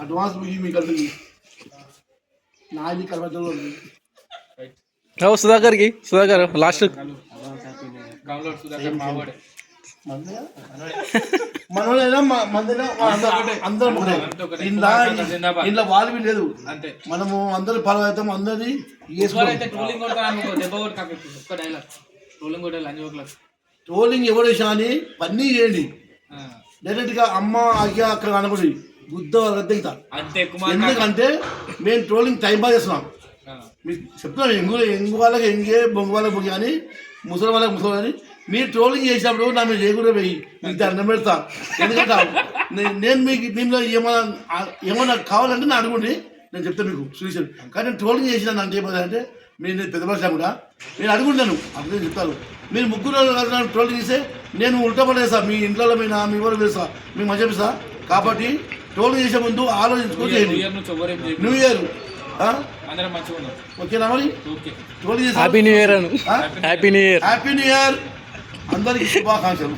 Advance మీ కలిపి నాది కలప సుధాకర్ లాస్ట్ మనోళ్ళైనా అందరం ఇంట్లో వాళ్ళు లేదు మనము అందరు ఫాలో అవుతాం అందరినీ ట్రోలింగ్ ఎవరు వేసా అని పన్నీ చేయండి డైరెక్ట్ గా అమ్మ అయ్యా అక్కడ కనబడి బుద్ధ దిగుతా ఎందుకంటే మేము ట్రోలింగ్ టైం పాస్ చేస్తున్నాం మీకు చెప్తున్నాను ఎంగు వాళ్ళకి ఎంగే బొంగు వాళ్ళకి బొంగి అని ముసలి వాళ్ళకి ముసలి అని మీరు ట్రోలింగ్ చేసినప్పుడు నా మీరు చేయకుండా పోయి మీకు దండం పెడతా ఎందుకంటే నేను మీకు దీనిలో ఏమన్నా కావాలంటే నా అడుగుండి నేను చెప్తాను మీకు సొల్యూషన్ కానీ నేను ట్రోలింగ్ చేసినాను అంటే ఏమవుతుందంటే మీరు నేను పెద్ద భాష కూడా నేను అడుగుంటాను అప్పుడు చెప్తాను మీరు ముగ్గురు ట్రోలింగ్ చేస్తే నేను ఉల్టా పడేస్తా మీ ఇంట్లో మీ ఎవరు వేస్తా మీకు మంచి చెప్పిస్తా కాబట్టి ట్రోలింగ్ చేసే ముందు ఆలోచించుకొని న్యూ ఇయర్ ఓకేనా మరి happy new year happy new year happy new year అందరికీ శుభాకాంక్షలు.